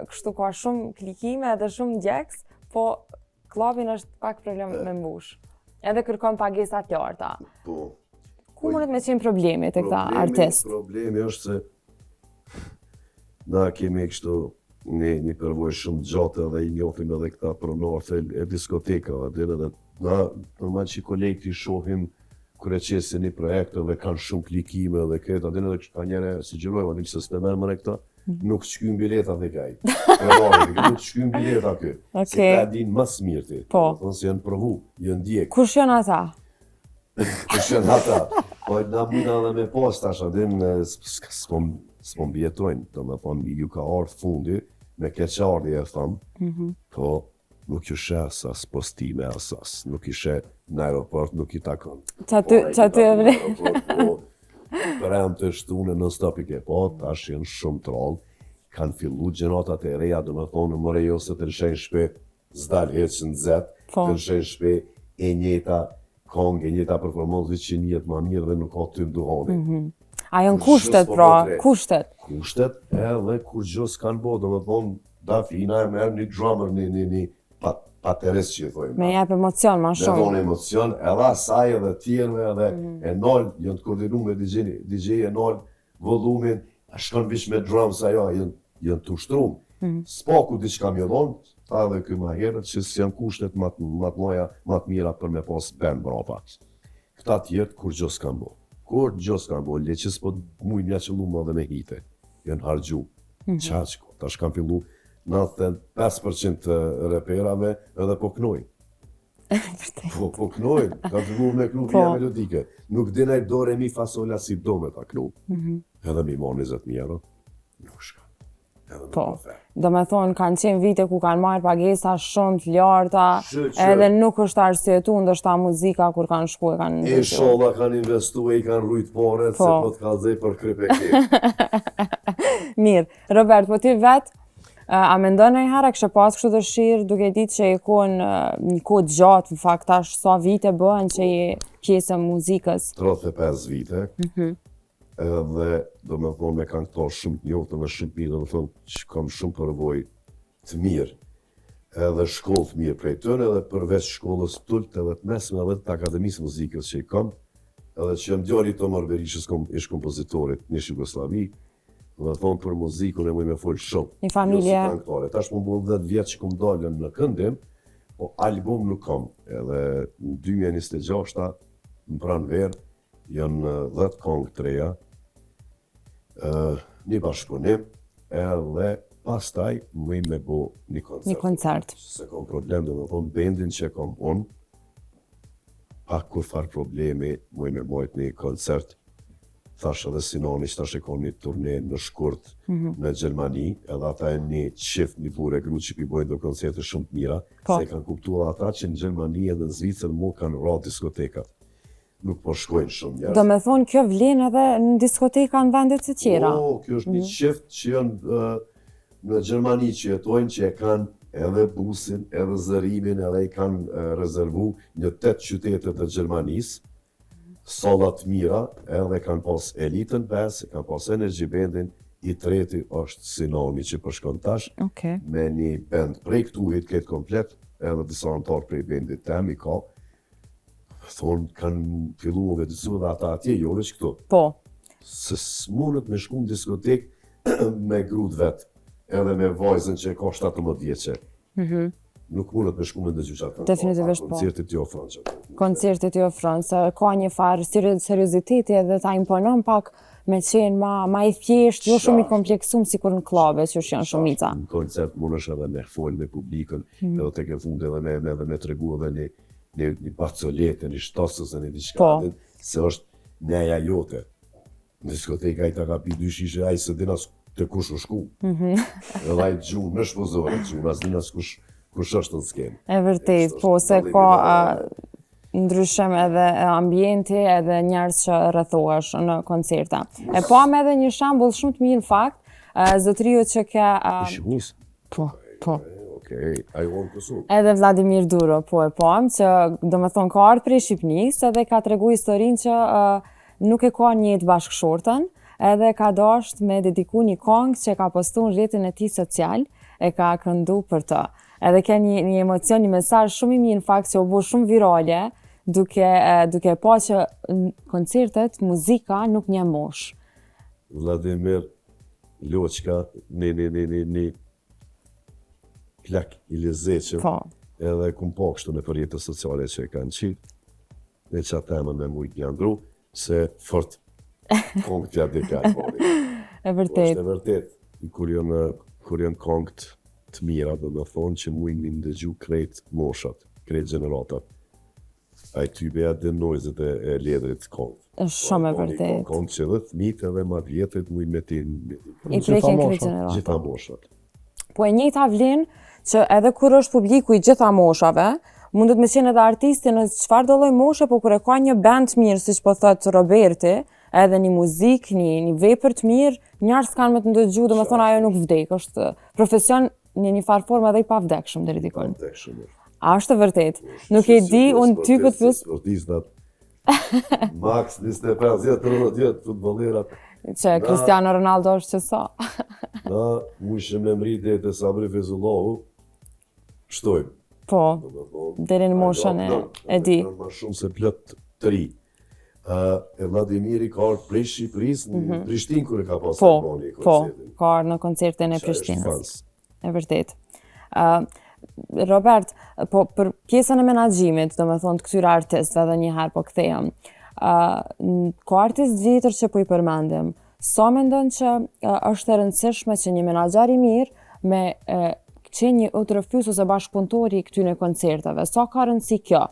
kështu ka shumë klikime dhe shumë ndjekës, po klubin është pak problem me mbush. Edhe kërkon pagesa të larta.
Po.
Ku mundet me qenë problemi te këta artist?
Problemi është se na kemi kështu një përvojë shumë gjatë dhe i njohim edhe këta pronartë e diskotekave, dhe na normal që kolegët i shohim kur e qesin një projekt dhe kanë shumë klikime dhe këtë, edhe ka njëre si gjërojmë, adim se s'pe merë mëre këta, nuk shkym bileta dhe kaj. Nuk shkym bileta kë. Se këta din mas mirë ti.
Po.
Thonë se janë provu, janë djekë.
Kush janë ata?
Kush janë ata? Po na muna dhe me pas tash, adim s'pon bjetojnë, do me thonë ju ka ardhë fundi, me keqardhje e thamë, po nuk ju shes as postime asas, nuk i she në aeroport, nuk i takon.
Qa ty e vre?
Për em të shtune në stop i ke po, tash janë shumë troll, kanë fillu gjënatat e reja, do me thonë, mëre jo se të lëshen shpe, zdal heqë në zet, të lëshen shpe e njeta kong, e njeta performansi që njët ma mirë dhe nuk ka të nduhoni.
A janë kushtet pra, kushtet?
Kushtet edhe kur gjës kanë bo, do me thonë, Dafina e merë një drummer, një pateres që i thojmë.
Me jep emocion ma shumë.
Me thonë emocion, edhe asaj edhe tjerve edhe e nol, janë të koordinu me DJ e nol volumin, shkon vish me drums ajo, janë të ushtrum. Spaku diçka mjellon, ta dhe këj ma herët që janë kushtet ma të mira për me pas band brapa. Këta tjertë kur gjës kanë bo. Kur gjës kanë bo, leqës po mujnë mja që lumë edhe me hite, janë hargju, qaqko, tash kanë fillu 95% reperave edhe po knoj. Po knojnë, ka të mu me knu vija melodike. Nuk dinaj do re mi fa sol la si do me ta knu. Edhe mi mon 20.000 euro. Nuk shka. Edhe nuk
Po.
ka fe.
Do me thonë, kanë qenë vite ku kanë marrë pagesa shumë të larta, edhe nuk është arsyetu ndoshta muzika kur kanë shku e kanë
E sholla kanë investu e i kanë rujt pore, se po të kalzej për kryp e kje.
Mirë, Robert, po ti vetë, a mendon ndonjëherë kishe pas kështu dëshirë duke ditë që je një kohë gjatë, në fakt tash sa vite bëhen që je pjesë e muzikës?
35 vite. Edhe do me thonë me këngëtar shumë të njohtë dhe shumë mirë, do me thonë që kam shumë përvojë të mirë. Edhe shkollë të mirë prej tëne, edhe përveç shkollës tullt edhe të mesme edhe të akademisë muzikës që i kam, edhe që jam djali Tomar Berishës, ish kompozitorit një Jugoslavi, dhe thonë për muzikën e muj me folë shumë.
Një familje.
Jo si këngëtare. Tash më bërë 10 vjetë që kom dalën në këndim, po album nuk kam. Edhe në 2026 në pranverë janë 10 këngë të reja, një bashkëpunim, edhe pastaj muj me bo një koncert.
Një koncert.
Se kom problem dhe me thonë bendin që kom unë, pak kur farë problemi, muj me bojt një koncert. Thash edhe Sinoni që ta shikon një turne në shkurt në Gjermani, edhe ata e një qift, një burë e gru që pi bojnë do koncerte shumë të mira, se kanë kuptuar ata që në Gjermani edhe në Zvicër mu kanë ra diskotekat. Nuk po shkojnë shumë njerëz.
Do me thonë kjo vlen edhe në diskoteka në vendet të tjera?
Po, kjo është një qift që janë në Gjermani që jetojnë, që e kanë edhe busin, edhe zërimin, edhe i kanë rezervu një 8 qytetet të Gjermanisë, sallat mira, edhe kanë pas elitën 5, kanë pas Energy Bandin, i treti është Sinoni që përshkon tash, me një band prej këtuhit këtë komplet, edhe disa antarë prej bandit tem i ka, thonë kanë fillu me vetësu dhe ata atje, jo veç këtu.
Po.
Se s'munët me shku në diskotek me grut vetë, edhe me vajzën që ka 17 vjeqe. Nuk mundet me shku me ndëgju qatë.
Definitivisht po.
Koncertit i ofron që.
Koncertit i ofron, se ka një farë serioziteti edhe ta imponon pak me qenë ma i thjesht, jo shumë i kompleksum si kur në klabe që është janë shumica.
Në koncert mundesh edhe me folë me publikën, edhe te ke fund edhe me tregu edhe një pacolete, një shtasës e një diçkatin, se është neja jote. Në diskoteka i ta ka pi 2 shishe, a i se dinas të kush u shku. Edhe a i gjunë, në shpozore gjunë, as dinas kush është në skenë.
E vërtet, po, se ka ndryshim edhe ambienti edhe njerëz që rrethohesh në koncerta. E pam edhe një shembull shumë të mirë në fakt, zotëriu që ka...
Ishmus?
Po.
Okej, a i vonë kësu.
Edhe Vladimir Duro, po e pam, që do me thonë ka ardhur prej Shqipnisë edhe ka tregu historinë që nuk e ka njëtë bashkëshortën, edhe ka dasht me dediku një këngë që ka postu në rrjetin e tij social, e ka këndu për të. Edhe ka një emocion, një mesazh shumë i mirë në fakt që u bë shumë virale, duke pa që në koncertet muzika nuk një mosh.
Vladimir Loqka, një plak i lezeqëm, edhe kum po kështu në përjetës sociale që e kanë qitë, dhe që temën me mujtë një andru, se fort kongë tja dekaj bodi.
E vërtet.
Është e vërtet, kur janë kongët të mira, dhe me thonë që mujnë një ndëgju krejt moshat, krejt generatat. A i ty beja dhe nojzët e ledrit kongë.
Është shumë e vërtet.
Kongë që dhe të mitë edhe ma vjetrit mujnë me ti
i prekin krejt generatat.
Gjitha moshat.
Po e njëjta vlen që edhe kur është publiku i gjitha moshave, mundet me qenë edhe artisti në çfarë do lloj moshe, po kur e ka një band mirë, siç po thot Roberti, edhe një muzikë, një vepër të mirë, njerëz kanë me të ndëgju, domethënë ajo nuk vdek, është profesion në një farë formë edhe i pavdekshëm deri dikon. A është vërtet? Nuk e di, unë ty po të pyes.
Sportistat max 25-30 vjet futbollerat.
Që Cristiano Ronaldo është që sa.
Na mushim me mritje të Sabri Fezullahu, shtojmë.
Po, deri në moshën e di.
Ma shumë se plot të ri. E Vladimiri ka ardhur prej Shqipërisë në Prishtinë kur e ka pasur koncertin.
Po, ka ardhur në koncertin e Prishtinës. E vërtet. Robert, po për pjesën e menaxhimit, domethënë të këtyre artistëve edhe një herë po kthehem. Ka artist vjetër që po i përmendim. Sa mendon që është e rëndësishme që një menaxher i mirë me qenë një utrëfys ose bashkëpunëtori i këtyre koncerteve. Sa ka rëndësi kjo?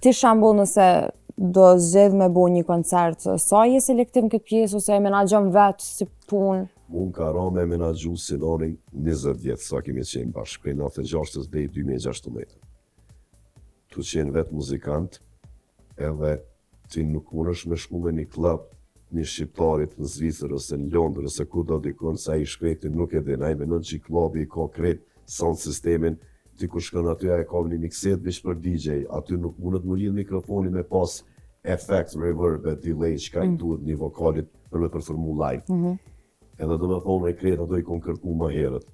Ti shembull nëse do zgjedh me bo një koncert, sa je selektiv në këtë pjesë ose e menaxhon vetë si punë?
Unë ka ra me menagju Sinonin 20 vjetë sa kemi qenë bashkë, prej 96 dhe 2016. Tu qenë vetë muzikant, edhe ti nuk mundesh me shku me një klub, një shqiptarit në Zvicër ose në Londër ose ku do dikon sa i shkreti nuk e din, ai menon që klubi i ka krejt sound sistemin, ti kur shkon aty e ka një mikset veç për DJ, aty nuk mundet mu lidh mikrofoni me pas effect, reverb, delay, që i duhet një vokalit për me performu live. Edhe do me thonë e krejt ato i kon kërku më herët.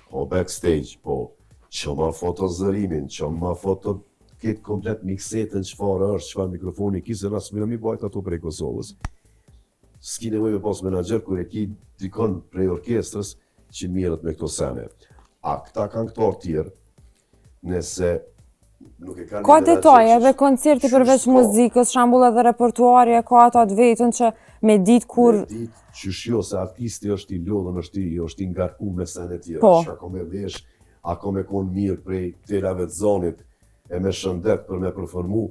Po backstage, po që ma foto zërimin, që ma foto këtë komplet miksetën çfarë është, çfarë mikrofoni kisë, ras mi bajt ato prej Kosovës. S'ki nevoj me pas menaxher kur e ki dikon prej orkestrës që mirët me këto sene. A këta kanë këtar tjerë, nëse nuk e kanë
Ka detaj edhe koncerti përveç muzikës, shembull edhe repertuari e ka ato të vetën që me ditë kur...
Me ditë qyshjo se artisti është i lodhën, është i ngarku me sene tjera,
Po.
që ako me vesh, ako me konë mirë prej telave të zonit, e me shëndet për me performu,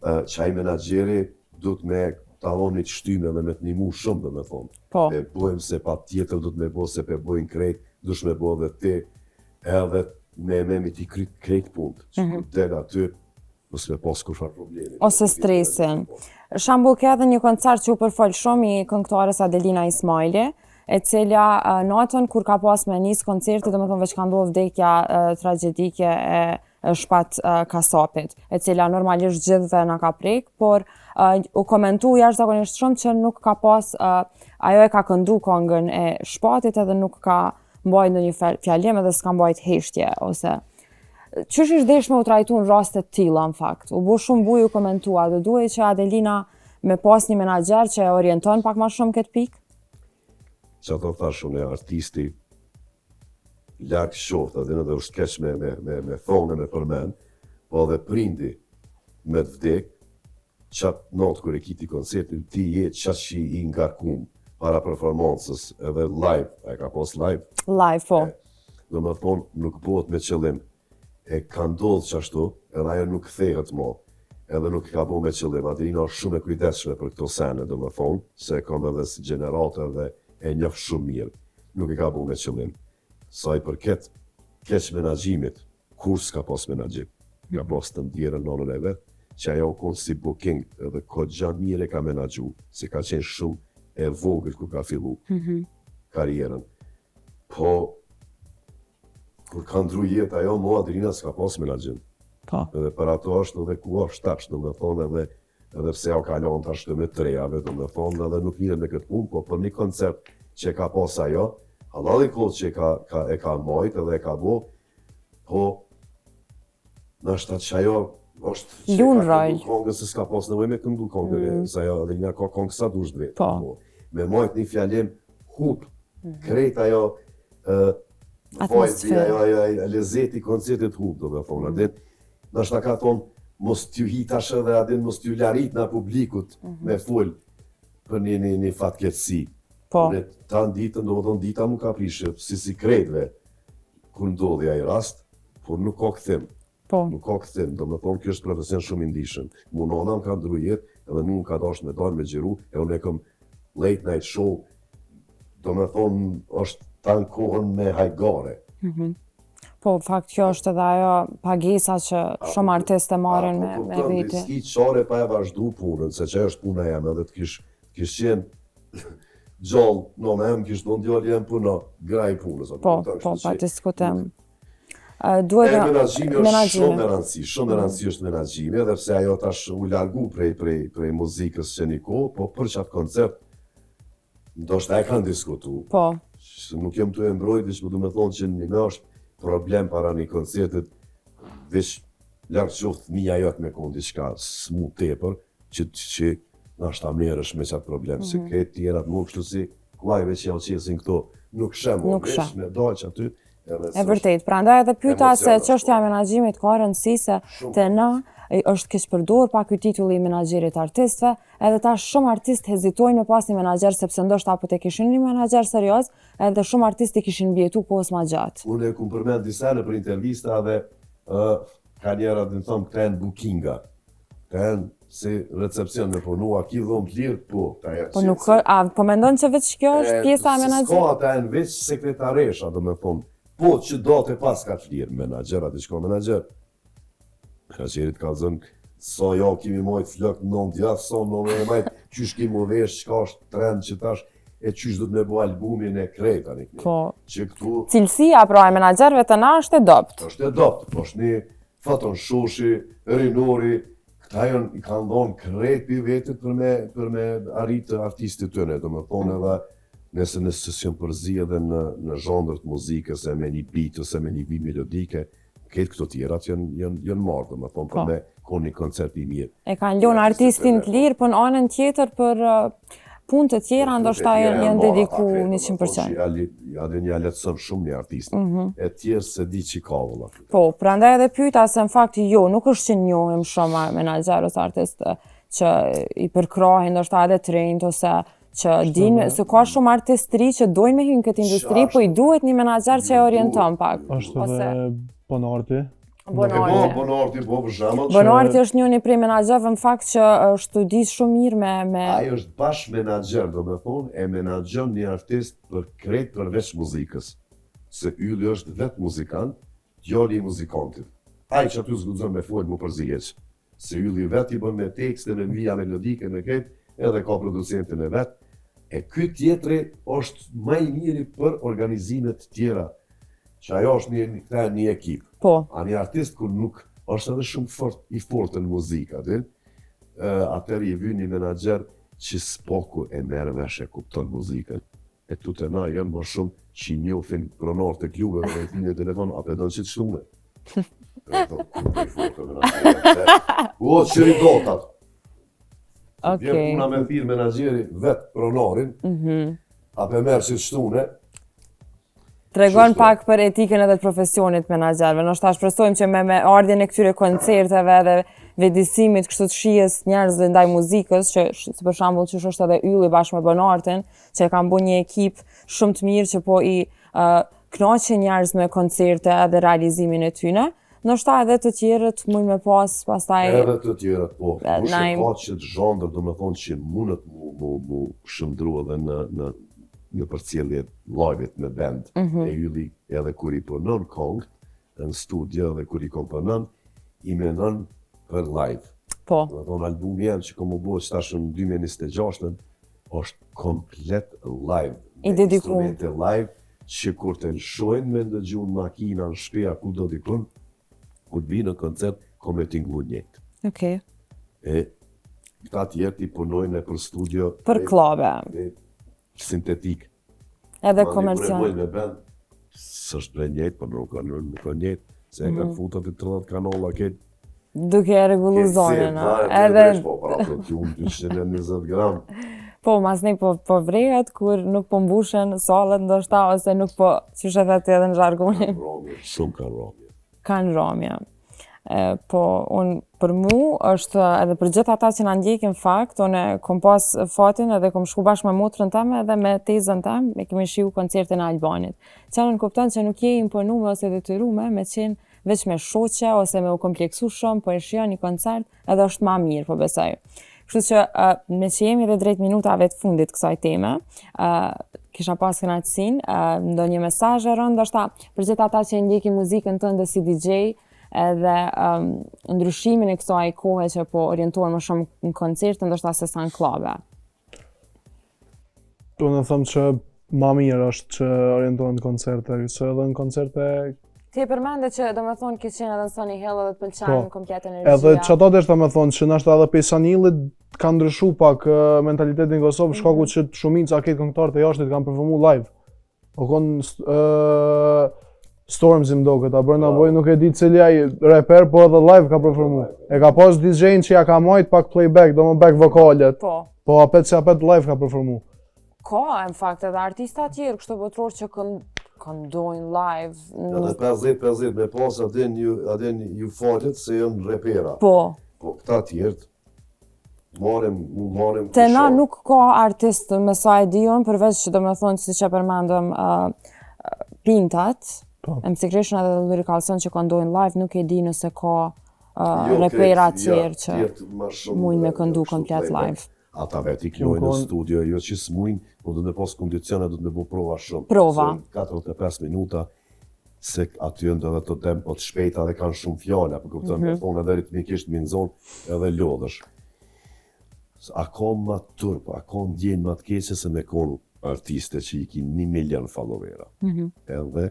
që ai menaxheri duhet me talonit shtyme dhe me të nimu shumë dhe me thonë.
Po.
E bojmë se pa tjetër duhet me bo se pe bojnë krejt, dush me bo dhe ti, edhe me ti krejt punt, që kur del aty, mos me pas kur farë problemi.
Ose stresin. Shembull ka edhe një koncert që u përfol shumë i këngëtares Adelina Ismaili, e cila natën kur ka pas me nis koncerti, domethënë veç ka ndodhur vdekja tragjedike e shpat kasapit, e cila normalisht gjithëve na ka prek, por u komentu jashtëzakonisht shumë që nuk ka pas, ajo e ka këndu këngën e shpatit edhe nuk ka mbajt ndonjë fjalim edhe s'ka mbajt heshtje, ose... Qysh është deshme u trajtu në rastet tilla, në fakt? U bo shumë buj u komentua, dhe duhej që Adelina me pas një menaxher që e orienton pak ma shumë këtë pikë?
Që ato thash unë e artisti, lak shofta dhe në dhe është keq me thonë me përmen, po dhe prindi me të vdek, qatë natë kër e kiti koncertin, ti je qatë që i ngarkum para performancës edhe live, e ka pas live.
Live, po.
Dhe me thonë, nuk bëhet me qëllim, e ka ndodhë që ashtu, edhe ajo nuk kthehet mo, edhe nuk ka bo me qëllim. Adelina është shumë e kujdesshme për këto sene, dhe me thonë, se kam edhe si generator dhe e njeh shumë mirë, nuk e ka bo me qëllim. Sa i përket keq menaxhimit, kur s'ka pas menaxhim, ka pas të ndjerën nonën e vetë, që ajo konë si booking edhe ko gjanë mirë e ka menaxhu, se ka qenë shumë e vogël ku ka fillu karierën. Po, kur ka ndru jetë ajo, mo Adelina s'ka pas menaxhim.
Po.
Edhe për ato është edhe ku është tash, do me thonë edhe pse ajo kalon tash të me trejave, do me thonë edhe nuk mirë me këtë punë, po për një koncert që ka pas ajo, halali kohë që e ka mbajt edhe e ka bo, po nështë atë që ajo është që
Lun
ka
rol.
këndu kongës se s'ka pas nevoj me këndu kongë, se ajo Adelina ka kongë sa dush dve.
Po.
Me majt një fjalim hup, krejt ajo
Atmosferë.
ajo lezeti koncertit hup, do me thonë, adin, nështë ka thonë, mos t'ju hitash edhe adin, mos t'ju larit nga publikut me full për një fatkeqësi.
Po.
Unë ta në ditën, do më thonë, dita mu ka prishë, si krejtve, kur ndodhi ai rast, por nuk ka këthim.
Po.
Nuk ka këthim, do me thonë, kjo është profesion shumë i ndishëm. Munona më ka ndru jetë, edhe mu më ka dash me dalë me gjiru, e unë e kom late night show, do me thonë, është ta në kohën me hajgare.
Po, fakt kjo është edhe ajo pagesa që shumë artistë marrin me vete.
S'ki qare pa e vazhdu punën, se që është puna jam, edhe të kish qenë gjallë, no me em kish do ndjallë jem puna, graj punës.
Po, pa diskutim.
Menaxhimi është shumë me rëndësi, shumë me rëndësi është menaxhimi, edhe pse ajo tash u largu prej muzikës që një kohë, po për qatë koncert, ndoshta e kanë diskutu.
Po.
Nuk jem të e mbrojt, veç më du me thonë që një është problem para një koncertit, veç lartë qoftë mija jotë me konë diçka s'mu tepër, që nështë ta merësh me qatë problem, se këtë tjerat më kështu si, kuaj veç ja u qesin këto, nuk shemë, veç me dalë që aty,
E vërtet, prandaj edhe pyeta se çështja e menaxhimit ka rëndësi se te na është keq përdorur pak ky titulli i menaxherit artistëve, edhe tash shumë artistë hezitojnë me pas një menaxher sepse ndoshta apo te kishin një menaxher serioz, edhe shumë artistë kishin mbijetu kohës më gjatë.
Unë e kum përmend disa në për intervista dhe ka njëra të thonë këta janë bookinga. Këta janë si recepcion me punua, ki dhomë të lirë, po.
Po nuk, po mendon që veç kjo është pjesa e menaxherit?
S'ka ata janë veç sekretaresha, do me thonë. Po, që do të pas ka të lirë menaxher, atë shko menaxher. Menaxherit ka zënë, sa jo kimi mojt flok nënd, ja, sa në me majt, qysh kimi mu vesh, qka është trend që tash, e qysh do të me bo albumin e krejt, anik.
Po.
Që këtu...
Cilësia pra e menaxherëve të na është e dopt.
është e dopt, po është një Faton Shoshi, Rinori, këta i kanë dhonë krejt për vetët për me arritë artistit të në, do me thonë edhe nëse në sesion përzi edhe në zhondër të muzikës, e me një beat, ose me një vi melodike, këtë këto tjerat janë marrë, do me thonë, për me konë një koncert i mirë.
E kanë lënë artistin të lirë, për në anën tjetër për punë të tjera, ndoshta janë dediku 100%.
Ja dhe një letëson shumë një artistin, e tjerë se di që ka vëlla.
Po, prandaj edhe pyeta se në fakt jo, nuk është që njohim shumë menaxher ose artistë që i përkrahin ndoshta edhe trend ose që dinë se ka shumë artistë të ri që dojnë me hyrë në këtë industri, po i duhet një menaxher që e orienton pak.
Është edhe Bonarti.
Bonarti, po për shembull.
Bonarti është njëri prej menaxherëve në fakt që studis shumë mirë me...
Ai është bash menaxher, do me thonë, e menaxhon një artist për krejt përveç muzikës. Se ylli është vetë muzikant, djali i muzikantit. Ai që aty zgudzon me folë mu përziheq. Se ylli vetë i bën me tekste, me vija melodike, me krejt, edhe ka producentin e vetë. E ky tjetri është më i miri për organizimet tjera. Që ajo është një ekip.
Po.
A një artist kur nuk është edhe shumë i fortë në muzikë, atëri i vyn një menaxher që s'poku e merr vesh e kupton muzikën. E tu të na janë më shumë që njohin pronarë të klubeve dhe e një telefon, apo do që të shtume. O, qëri dotat. Vjen puna me thirë menaxheri vetë pronarin, apo e merr që të shtune.
Tregon pak për etikën edhe të profesionit menaxherëve. Ndoshta shpresojmë që me ardhjen e këtyre koncerteve dhe vedisimit kështu të shijes njerëzve ndaj muzikës, që si për shembull që është edhe Ylli bashkë me Bonartin, që e kanë bërë një ekip shumë të mirë që po i kënaqin njerëz me koncerte edhe realizimin e tyre. Ndoshta edhe të tjerët mund me pas pastaj
edhe të tjerët, po. Kush e ka që të zhondër, do me thonë që mundet mu shëndru edhe në përcjellje live-it me band. E Ylli edhe kur i punon kong, në studio dhe kur i komponon, i menon për live.
Po.
Do thonë albumi janë që komu bo që tash në 2026 është komplet live.
I dediku.
Instrumente live që kur të lëshojnë me ndëgju në makina, në shpeja, ku do dikun, kur të vinë në koncert, kom e t'inglu njëtë.
Okej.
E këta tjerë i punojnë për studio.
Për klube.
Sintetik.
Edhe komercial.
Me band, s'është bre njëtë, për nuk ka njëtë, se e kanë futat i 30 kanolla këtë.
Duke e regullu zonën.
Edhe... Po, para të t'jumë 220 gram.
Po, mas nej po vrejet kur nuk po mbushen salët ndoshta, ose nuk po, që shetë atë edhe në zhargonin.
Shumë kanë romje.
Kanë romje. Po, unë për mu është edhe për gjithë ata që na ndjekin fakt, unë kom pas fatin edhe kom shku bashkë me motrën teme edhe me tezën teme, me kemi shiu koncertin e Albanit. Që në kupton që nuk je imponume ose detyrume me qenë veç me shoqe ose me u kompleksu shumë, po e shion një koncert edhe është ma mirë, po besoj. Kështu që me që jemi dhe drejt minutave të fundit kësaj teme, kisha pas kënaqësinë, ndonjë mesazhe rënd, ndoshta për gjithë ata që ndjekin muzikën tënde si DJ, edhe ndryshimin e kësaj kohe që po orientohen më shumë në koncerte, ndoshta se sa në klube.
Unë them që ma mirë është që orientohen në koncerte, se edhe në koncerte...
Ti e përmende që do me thonë ke qenë edhe në Sunny Hill edhe të pëlqen komplet energjia.
Edhe që ato desh do me thonë që nashta edhe pe Sunny Hillit ka ndryshu pak mentalitetin në Kosovë, shkaku që shumica këtë këngëtarët e jashtit kanë performu live. O konë Stormzy më doket, a Burna Boy nuk e di cili ai rapper, po edhe live ka performu. E ka pas DJ-n që ja ka majt pak playback, do më back vokalet. Po apet që apet live ka performu.
Ka, në fakt, edhe artista tjerë, kështu botror që këndojnë live.
Edhe 50-50 me pas adin ju falet se janë repera.
Po.
Po këta tjertë, marrim
Te na nuk ka artist me sa e dion, përveç që do me thonë si që përmendëm Pintat, MC Krishna dhe Lyrical Sun që këndojnë live, nuk e di nëse ka repera tjerë që mujnë me këndu komplet live.
Ata vetë i knojnë në studio, jo që s'mujnë, po do të pas kondicione, do të bëj prova shumë.
Prova.
45 minuta, se aty janë edhe të tempo të shpejta dhe kanë shumë fjala, për kupton, me thonë edhe ritmikisht minzon edhe lodhësh. A ka ma turp, a ka ndjenë ma të keqe se me konë artiste që i ki 1 milion followera. Edhe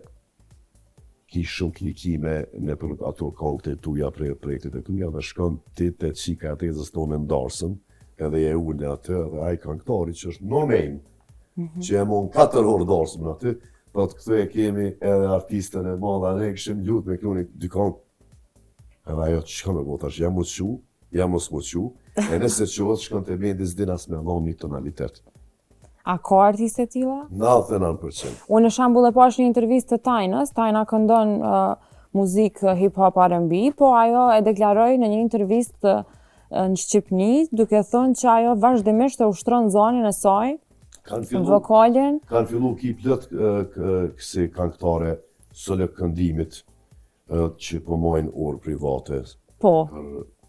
ki shumë klikime me për ato kongte tuja, projektet e tuja, dhe shkon ti të qika atezës tonë ndarësëm, edhe e ullë atë, edhe aj këngëtari që është no name, që e mon 4 orë ndarësëm në aty, po të këtu e kemi edhe artistën e madha, ne këshim lutë me klunit dy kongë. Edhe ajo që shkon me bo tash, jam mos qu, jam mos mu qu, e nëse qohet shkon të vendi s'din as me dhon një tonalitet.
A ka artiste tilla?
99%.
Unë në shembull e pash një intervistë të Tajnës, Tajna këndon muzikë hip-hop R&B, po ajo e deklaroi në një intervistë në Shqipni, duke thënë që ajo vazhdimisht e ushtron zonin e saj, vokalin.
Kanë fillu ki plët kësi këngëtare solo këndimit që po mojnë orë private.
Po.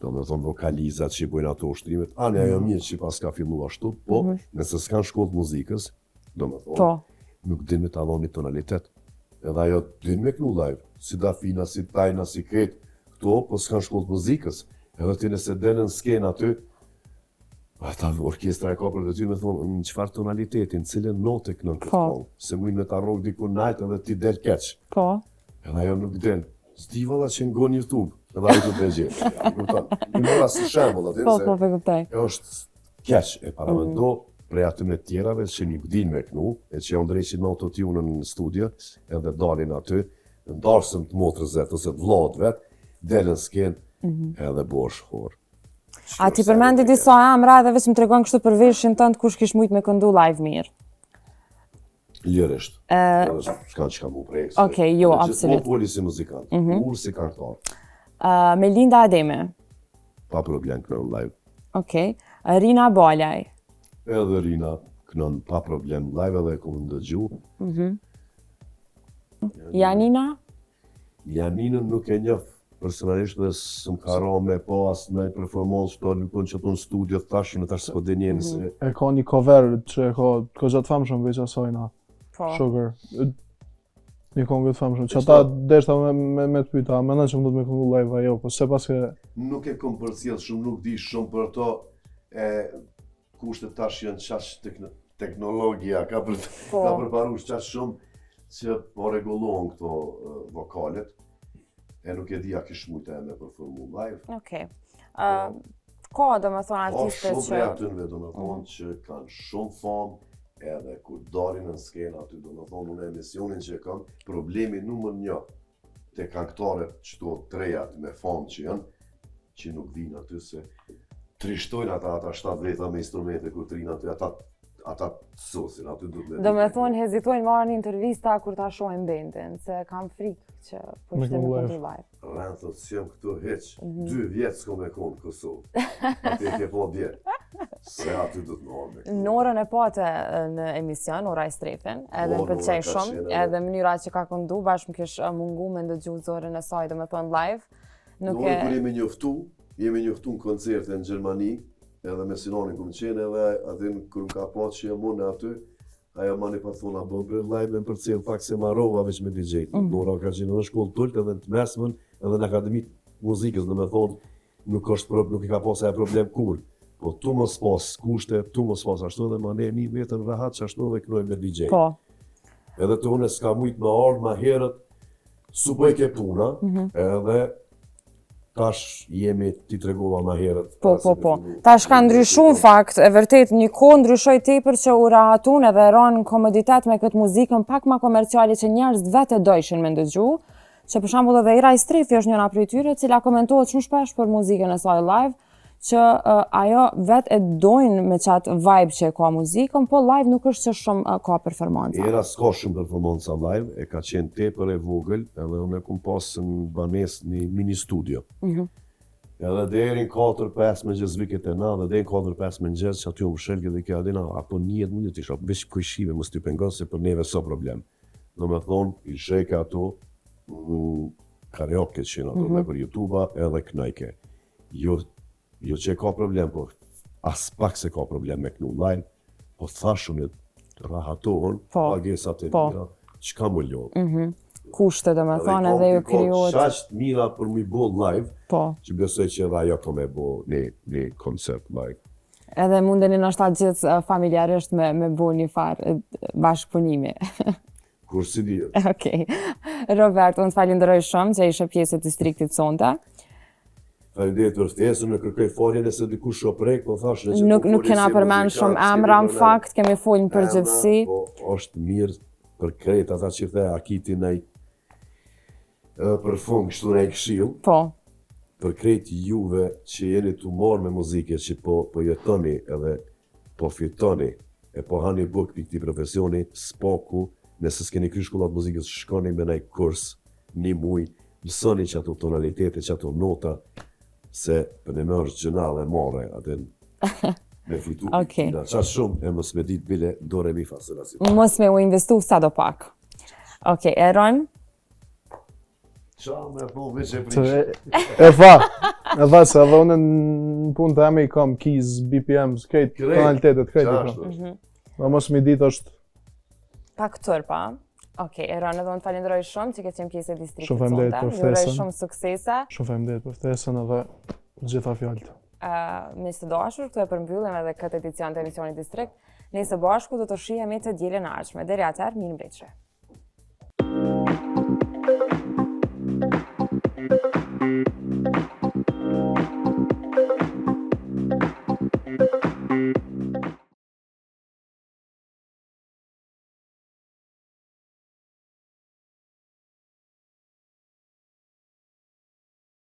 Do me thonë vokalizat që i bojnë ato ushtrimet. Anja jo mirë që pas ka fillu ashtu, po nëse s'kanë shkollë muzikës, do me thonë, nuk din me ta dhoni tonalitet. Edhe ajo din me knu live, si Dafina, si Tajna, si Kret, këto, po s'kanë shkollë muzikës. Edhe ti nëse denën skenë aty, ata orkestra e ka për të ty me thonë, në qëfar tonalitetin, cilën note kënën këtë kongë, se mujnë me ta rogë diku najtë edhe ti del keq.
Po.
Edhe ajo nuk den, s'di valla që ngon YouTube, edhe ajo të gjë. Në mëra si shembull aty, se e është keq e paramendo prej atyne tjerave që nuk din me kënu, e që janë drejqin me autotune në studio, edhe dalin aty, ndarësëm të motrës vetë, ose të vllot vetë, delën skenë, edhe bosh horë.
A ti përmendi disa emra edhe vetëm tregon kështu për veshin tënd kush kish mujt me këndu live mirë?
Lirisht. S'kan që ka mu prejkë.
Okej, jo, absolut.
Gjithmonë poli si muzikant, ullë si këngëtar.
Melinda Ademi.
Pa problem kënon live.
Okej. Rina Balaj.
Edhe Rina kënon pa problem live edhe e kom ndëgju.
Janina?
Janinën nuk e njëf personalisht dhe s'm ka ra me pas në performancë që lukon që ato në studio të tash në tash s'po dhe njeni se...
E ka një cover që e ka gjatë famshëm veç asajna, Sugar. Një kongë të famshëm, që ata deshta me të pyta, mena që më do të me këngu live ajo, po se pas ke...
Nuk e kom përcjell shumë, nuk di shumë për ato kushtet tash janë qash teknologia, ka përparu qash shumë që po regulohen këto vokalet. E nuk e di a kish mujtë e me performu live.
Okej. Ka do me thonë artiste që...
Shumë prej atynve do me thonë që kanë shumë famë, edhe kur dalin në skenë aty do me thonë unë emisionin që kam, problemi numër 1 te këngëtarët qëto trejat me famë që janë, që nuk vinë aty se trishtojnë ata 7 veta me instrumente kur trinë aty, ata sosin, aty du të me...
Do me thonë hezitojnë marrë një intervista kur ta shohin bendin, se kam frikë që po ishte me këndu live.
Rënë thot që jam këtu heq, 2 vjetë s'ko me konë në Kosovë, aty e ke po djetë, se aty du të marrë me këtu.
Norën e pate në emision, Ora i Strefin, edhe më pëlqej shumë, edhe mënyra që ka këndu, bashkë më kish mungu me ndëgju zorën e saj, do me thonë live.
Norën kur jemi njoftu në koncerte në Gjermani, edhe me Sinonin ku më qenë edhe atin kër më ka pa që jam unë aty, ajo mani pa thona bëmë live me më përcjell pak se marrova veç me DJ. Nora ka qenë në shkollë tult edhe në të mesmën edhe në akademit muzikës, dhe me thonë nuk i ka pas e problem kur. Po tu mos pas kushte, tu mos pas ashtu edhe ma ne një vetën rahat që ashtu edhe kënojmë me DJ.
Po.
Edhe të une s'ka mujt me ardhë ma herët, su bëj ke puna, edhe tash jemi ti tregova ma herët.
Po. Tash ka ndryshu në fakt, e vërtet një kohë ndryshoj tepër që u rahatun edhe ronë komoditet me këtë muzikën pak ma komerciale që njerëz vetë dojshin me ndëgju, që për shembull edhe Ira i Strefi është njëra prej tyre, cila komentohet shumë shpesh për muzikën e saj live, që ajo vetë e dojnë me qatë vibe që e ka muzikën, po live nuk është që shumë ka performanca.
Era s'ka shumë performanca live, e ka qenë tepër e vogël, edhe unë e kum pasë në banes një mini studio. Edhe deri në 4-5 mëngjes viket e na, dhe deri në 4-5 mëngjes që aty më shelke dhe kja adina, apo 10 minutë isha, veç kujshive më s'ty pengon se për neve so problem. Do me thonë, i sheke ato, karaoke që në ato dhe për YouTube-a edhe knajke. Jo që ka problem, po as pak se ka problem me knu live, po thashunit rahatohen, pagesat e mira, qka më ljohë.
Kushte dhe me thonë edhe ju kryot.
Shasht mira për mi bo live, që besoj që edhe ajo ka me bo një koncert live.
Edhe mundeni nështë atë gjithë familjarisht me bo një farë bashkëpunimi.
Kur si di.
Okej. Robert, unë të falenderoj shumë që ishe pjesë e distriktit sonte.
Faleminderit për ftesën, në kërkoj falje nëse dikush o prek, po thash në që
Nuk kena përmend shumë emra në fakt, kemi folë në përgjithësi.
Po është mirë për krejt ata që the akiti nej për fund kështu nej këshill.
Po.
Për krejt juve që jeni të marrë me muzike, që po jetoni edhe po fitoni, e po hani buk për këti profesioni, s'paku, nëse s'keni kry shkollat muzikës, shkoni me nej kurs, një muj, mësoni që ato tonalitete, që ato nota, se për në mërë gjënale more, atën me fitu pikina. Qa shumë e mos me dit bile do re mi fa se nasi.
Mos me u investu sa do pak. Okej, Eron?
Qa me po veç e prish?
E tha se edhe unë në punë të eme i kam keys, BPMs, krejt tonalitetet, krejt i kam. Dhe mos mi dit është...
Pak tërpa. Okej, Eron, edhe unë falenderoj shumë që ke qenë pjesë e distriktit sonte.
Shumë faleminderit për ftesën.
Ju uroj shumë suksese.
Shumë faleminderit për ftesën edhe gjitha fjalët.
Me së dashur, këtu e përmbyllim edhe këtë edicion të emisionit Distrikt. Ne së bashku do të shihemi të dielën e ardhshme. Deri atëherë, mirëmbëjtje.